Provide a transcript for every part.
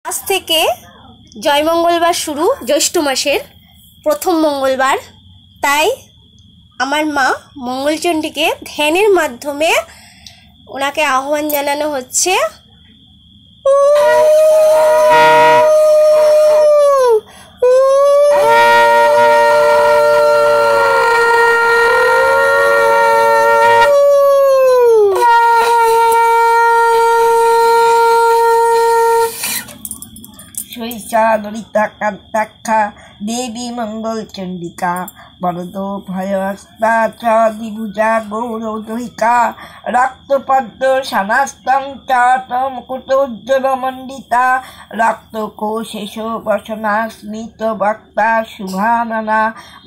আজ থেকে জয়মঙ্গলবার শুরু, জ্যৈষ্ঠ মাসের প্রথম মঙ্গলবার। তাই আমার মা মঙ্গলচণ্ডীকে ধ্যানের মাধ্যমে ওনাকে আহ্বান জানানো হচ্ছে। শৈশা ললিতা কান্তাক্ষা দেবী মঙ্গল চণ্ডিকা বরদ ভয়স্তা চ দ্বিভুজা গৌরদহিকা রক্তপদ্ম শানাস্তং চ মুকুটোজ্জ্বলমণ্ডিতা রক্তকোশেষ বসনা স্মিত বক্তা শুভাননা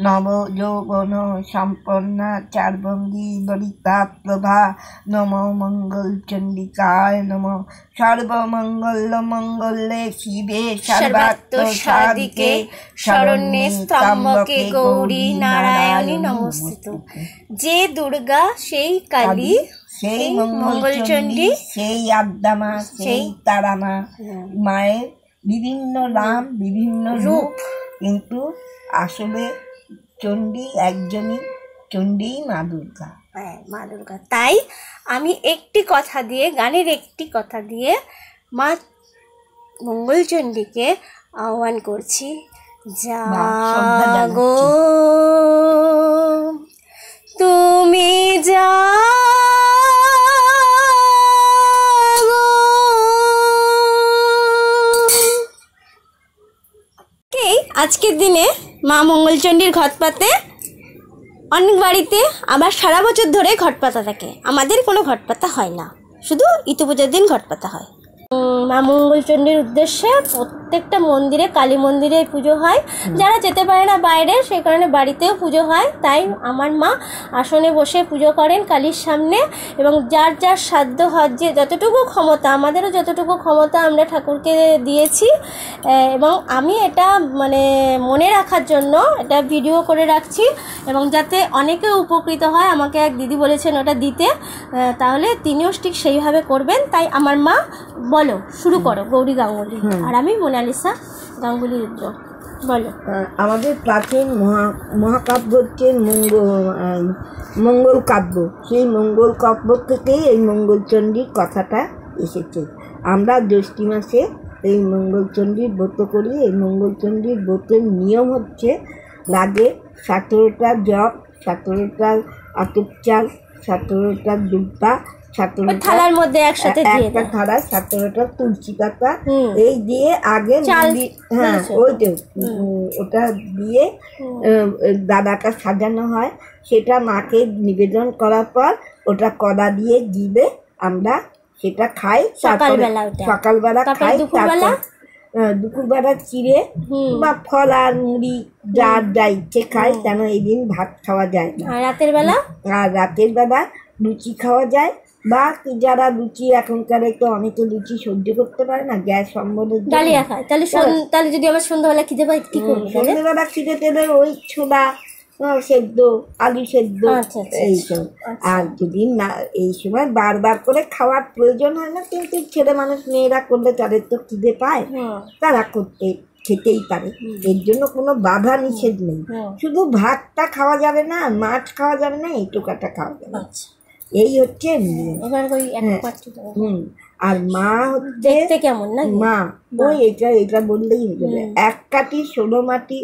নব যৌবন সম্পন্না চারভঙ্গী ললিতা প্রভা নম মঙ্গল চণ্ডিকায় নম। সর্বমঙ্গল মঙ্গলে শিবে সর্বাত্ম সাধিকে শরণ্যে স্তম্ভকে গৌরী নারায়ণী নমস্তুতে। যে দুর্গা সেই কালী, সেই মঙ্গলচণ্ডী, সেই আদ্যামা, সেই তারামা। মায়ের বিভিন্ন নাম, বিভিন্ন রূপ, কিন্তু আসলে চণ্ডী একজনই, চণ্ডী মা দুর্গা। হ্যাঁ, মা দুর্গা। তাই আমি একটি কথা দিয়ে, গানের একটি কথা দিয়ে মা মঙ্গলচণ্ডীকে আহ্বান করছি। জাগো তুমি জাগো। আজকের দিনে মা মঙ্গলচণ্ডীর ঘট পাতে অনেক বাড়িতে আবার সারা বছর ধরে ঘট পাতা থাকে। আমাদের কোনো ঘট পাতা হয় না, শুধু ইতু পুজোর দিন ঘট পাতা হয়। মা মঙ্গলচণ্ডীর উদ্দেশ্যে প্রত্যেকটা মন্দিরে, কালী মন্দিরে পুজো হয়। যারা যেতে পারে না বাইরে, সেই কারণে বাড়িতেও পুজো হয়। তাই আমার মা আসনে বসে পুজো করেন কালীর সামনে, এবং যার যার সাধ্য যে যতটুকু ক্ষমতা, আমাদেরও যতটুকু ক্ষমতা আমরা ঠাকুরকে দিয়েছি। এবং আমি এটা মনে রাখার জন্য এটা ভিডিও করে রাখছি, এবং যাতে অনেকে উপকৃত হয়। আমাকে এক দিদি বলেছেন ওটা দিতে, তাহলে তিনিও ঠিক সেইভাবে করবেন। তাই আমার মা, বলো, শুরু করো। গৌরী গাঙ্গুলি আর আমি মোনালিসা গাঙ্গুলি রুদ্র। বলো। আমাদের প্রাচীন মহাকাব্য হচ্ছে মঙ্গল কাব্য। সেই মঙ্গল কাব্য থেকে এই মঙ্গলচণ্ডীর কথাটা এসেছে। আমরা জ্যৈষ্ঠী মাসে এই মঙ্গলচণ্ডীর ব্রত করি। এই মঙ্গলচণ্ডীর ব্রতের নিয়ম হচ্ছে, লাগে 17টা জপ, 17টা আতপ চাল, 17টা দুব্বা, থালার মধ্যে একসাথে একটা থালা, 17টা তুলসী পাতা, এই দিয়ে আগে ওটা দিয়ে দাদাটা সাজানো হয়। সেটা মাকে নিবেদন করার পর ওটা কড়া দিয়ে গিলে আমরা সেটা খাই। সকালবেলা খাই, দুপুরবেলা চিড়ে বা ফল আর মুড়ি যার যা ইচ্ছে খাই, কেন এই দিন ভাত খাওয়া যায় না। আর রাতের বেলা লুচি খাওয়া যায়, বা যারা লুচি, এখনকার তো অনেকে লুচি সহ্য করতে পারে না, গ্যাস সম্বন্ধে ডালিয়া খায়। তাহলে যদি আবার সন্ধ্যাবেলা খিদে পাই কি করবো? সন্ধ্যাবেলা খিদে পেলে ওই ছোলা সেদ্ধ, আলু সেদ্ধ, এইসব। আর যদি না এই সময় বারবার করে খাওয়ার প্রয়োজন হয় না, কিন্তু ছেলে মানুষ, মেয়েরা করলে তাদের তো খিদে পায়, তারা খেতেই পারে। এর জন্য কোনো বাধা নিষেধ নেই। শুধু ভাতটা খাওয়া যাবে না, মাছ খাওয়া যাবে না, এই টোকাটা খাওয়া যাবে। এই হচ্ছে আর মা হচ্ছে কেমন না, মা ওই এটা বললেই হয়ে যাবে। 1 কাঠি 16 মাটি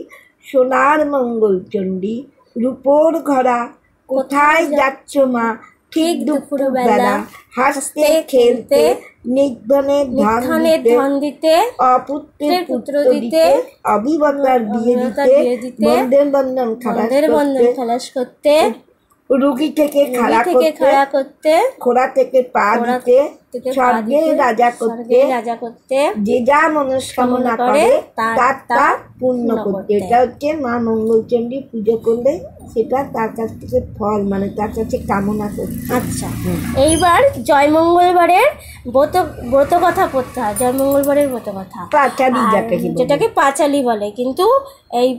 সোনার মঙ্গলচণ্ডী, রূপোর ঘোড়া কোথায় যাচ্ছ মা, ঠিক দুপুর বেলা, হাসতে খেলতে, নির্ধনের ধন দিতে, অপুত্রের পুত্র দিতে, অবিবতার বিয়ে দিতে, বন্ধের বন্ধন খালাস করতে, রুগী থেকে খাড়া করতে, খোড়া থেকে পা দিতে, স্বর্গের রাজা করতে, যে যা মনস্কামনা করে তার তা পূর্ণ করতে। এটা হচ্ছে মা মঙ্গলচণ্ডী পুজো করলে সেটা তার কাছ থেকে ফল, তার কাছে কামনা করতে। আচ্ছা, এইবার জয়মঙ্গলবারের ব্রত কথা পড়তে হয়। জয়মঙ্গলবারের ব্রত কথা, পাঁচালি, যেটাকে পাঁচালি বলে। কিন্তু এই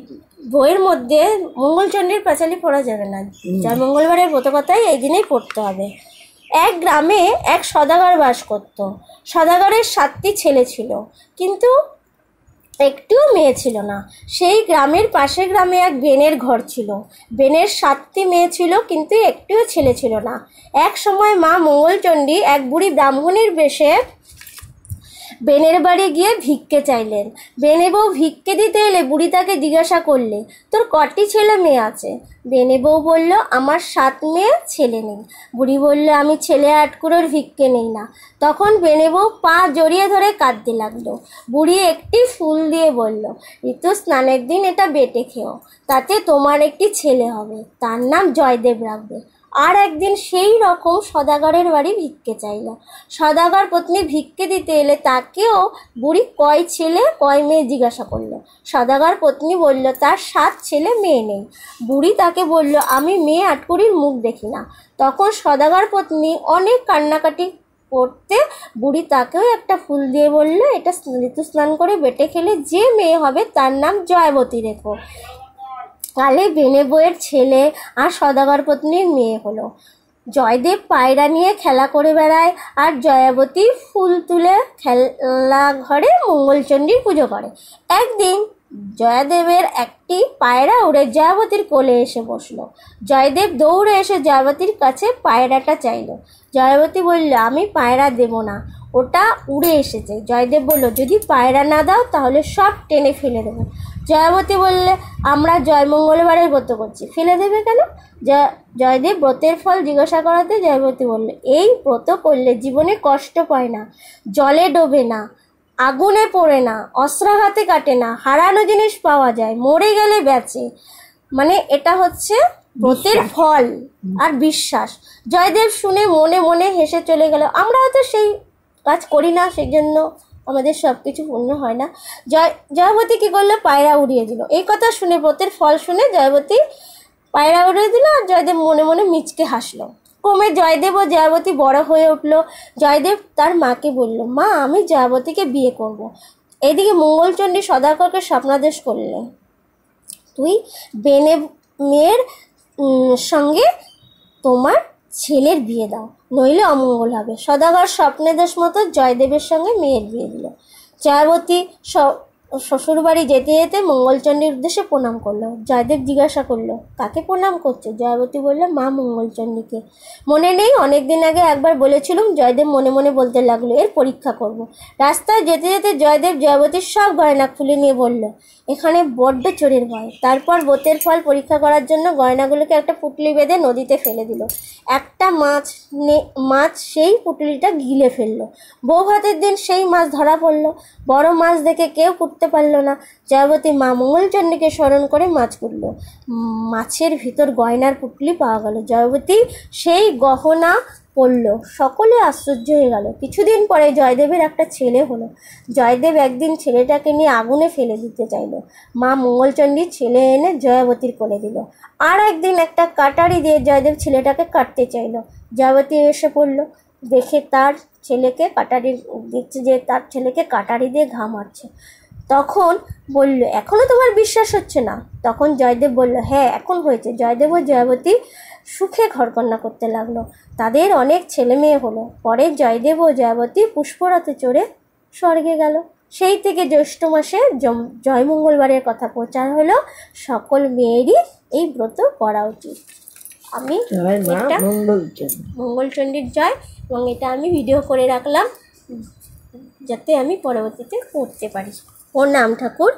বইয়ের মধ্যে মঙ্গলচণ্ডীর পাঁচালি পড়া যাবে না। জয়মঙ্গলবারের ব্রত কথাই এই দিনেই পড়তে হবে। এক গ্রামে এক সদাগর বাস করত। সদাগরের 7টি ছেলে ছিল, কিন্তু একটিও মেয়ে ছিল না। সেই গ্রামের পাশের গ্রামে এক বেনের ঘর ছিল। বেনের 7টি মেয়ে ছিল, কিন্তু একটিও ছেলে ছিল না। এক সময় মা মঙ্গলচণ্ডী এক বুড়ি ব্রাহ্মণের বেশে বেনের বাড়ি গিয়ে ভিক্ষে চাইলেন। বেনে বউ ভিক্ষে দিতে এলে বুড়ি তাকে জিজ্ঞাসা করলে, তোর কটি ছেলে মেয়ে আছে? বেনে বউ বলল, আমার 7 মেয়ে, ছেলে নেই। বুড়ি বলল, আমি ছেলে আটকুড়োর ভিক্ষে নেই না। তখন বেনে বউ পা জড়িয়ে ধরে কাঁদতে লাগলো। বুড়ি একটি ফুল দিয়ে বলল, ঋতু স্নানের দিন এটা বেটে খেও, তাতে তোমার একটি ছেলে হবে, তার নাম জয়দেব রাখবে। আর একদিন সেই রকম সদাগরের বাড়ি ভিক্ষে চাইল। সদাগর পত্নী ভিক্ষে দিতে এলে তাকেও বুড়ি কয় ছেলে কয় মেয়ে জিজ্ঞাসা করলো। সদাগর পত্নী বলল, তার 7 ছেলে মেয়ে নেই। বুড়ি তাকে বলল, আমি মেয়ে আটকুড়ির মুখ দেখি না। তখন সদাগর পত্নী অনেক কান্নাকাটি করতে বুড়ি তাকেও একটা ফুল দিয়ে বলল, এটা ঋতু স্নান করে বেটে খেলে যে মেয়ে হবে তার নাম জয়বতী রেখো। কালে বেনে বউয়ের ছেলে আর সদাগর পত্নীর মেয়ে হলো। জয়দেব পায়রা নিয়ে খেলা করে বেড়ায়, আর জয়াবতী ফুল তুলে খেলা ঘরে মঙ্গলচণ্ডীর পুজো করে। একদিন জয়দেবের একটি পায়রা উড়ে জয়াবতীর কোলে এসে বসলো। জয়দেব দৌড়ে এসে জয়াবতীর কাছে পায়রাটা চাইল। জয়াবতী বলল, আমি পায়রা দেব না, ওটা উড়ে এসেছে। জয়দেব বলল, যদি পায়রা না দাও তাহলে সব টেনে ফেলে দেবো। জয়াবতী বললে, আমরা জয়মঙ্গলবারের ব্রত করছি, ফেলে দেবে কেন? জয়দেব ব্রতের ফল জিজ্ঞাসা করাতে জয়বতী বলল, এই ব্রত করলে জীবনে কষ্ট পায় না, জলে ডোবে না, আগুনে পড়ে না, অস্ত্রাঘাতে কাটে না, হারানো জিনিস পাওয়া যায়, মরে গেলে বেঁচে। মানে এটা হচ্ছে ব্রতের ফল আর বিশ্বাস। জয়দেব শুনে মনে মনে হেসে চলে গেল। আমরা হয়তো সেই কাজ করি না, সেই জন্য আমাদের সব কিছু পূর্ণ হয় না। জয়বতী কী করলো? পায়রা উড়িয়ে দিল। এই কথা শুনে, ব্রতের ফল শুনে জয়বতী পায়রা উড়িয়ে দিল, আর জয়দেব মনে মনে মিচকে হাসলো। ক্রমে জয়দেব ও জয়াবতী বড় হয়ে উঠল। জয়দেব তার মাকে বলল, মা, আমি জয়াবতীকে বিয়ে করব। এদিকে মঙ্গলচণ্ডী সদাগরকে স্বপ্নাদেশ করলেন, তুই বেনে মেয়ের সঙ্গে তোমার ছেলের বিয়ে দাও, নইলে অমঙ্গল হবে। সদাগর স্বপ্নাদেশ মতো জয়দেবের সঙ্গে মেয়ের বিয়ে দিল। জয়াবতী শ্বশুরবাড়ি যেতে যেতে মঙ্গলচণ্ডীর উদ্দেশ্যে প্রণাম করলো। জয়দেব জিজ্ঞাসা করলো, কাকে প্রণাম করছে? জয়াবতী বলল, মা মঙ্গলচণ্ডীকে। মনে নেই অনেক দিন আগে একবার বলেছিলুম? জয়দেব মনে মনে বলতে লাগলো, এর পরীক্ষা করব। রাস্তায় যেতে যেতে জয়দেব জয়াবতীর সব গয়না খুলে নিয়ে বলল, এখানে বড্ড চোরের ভয়। তারপর ব্রতের ফল পরীক্ষা করার জন্য গয়নাগুলোকে একটা পুটলি বেঁধে নদীতে ফেলে দিল। একটা মাছ সেই পুটলিটা গিলে ফেললো। বউ ভাতের দিন সেই মাছ ধরা পড়লো। বড় মাছ দেখে কেউ কুটতে পারল না। জয়াবতী মা মঙ্গলচণ্ডীকে স্মরণ করে মাছ কুটল। মাছের ভিতর গয়নার পুটলি পাওয়া গেল। জয়াবতী সেই গহনা পড়ল। সকলে আশ্চর্য হয়ে গেল। কিছুদিন পরে জয়দেবের একটা ছেলে হলো। জয়দেব একদিন ছেলেটাকে নিয়ে আগুনে ফেলে দিতে চাইল। মা মঙ্গলচণ্ডী ছেলে এনে জয়াবতীর কোলে দিল। আর একদিন একটা কাটারি দিয়ে জয়দেব ছেলেটাকে কাটতে চাইল। জয়াবতী এসে পড়ল। দেখে তার ছেলেকে দেখছে যে তার ছেলেকে কাটারি দিয়ে ঘা মারছে। তখন বলল, এখনো তোমার বিশ্বাস হচ্ছে না? তখন জয়দেব বলল, হ্যাঁ, এখন হয়েছে। জয়দেব ও জয়াবতী সুখে ঘরকন্যা করতে লাগলো। তাদের অনেক ছেলে মেয়ে হলো। পরে জয়দেব ও জয়াবতী পুষ্পরথে চড়ে স্বর্গে গেল। সেই থেকে জ্যৈষ্ঠ মাসে জয়মঙ্গলবারের কথা প্রচার হলো। সকল মেয়েরই এই ব্রত করা উচিত। আমি এটা মঙ্গলচণ্ডীর জয়, এবং এটা আমি ভিডিও করে রাখলাম যাতে আমি পরবর্তীতে পড়তে পারি। প্রণাম ঠাকুর।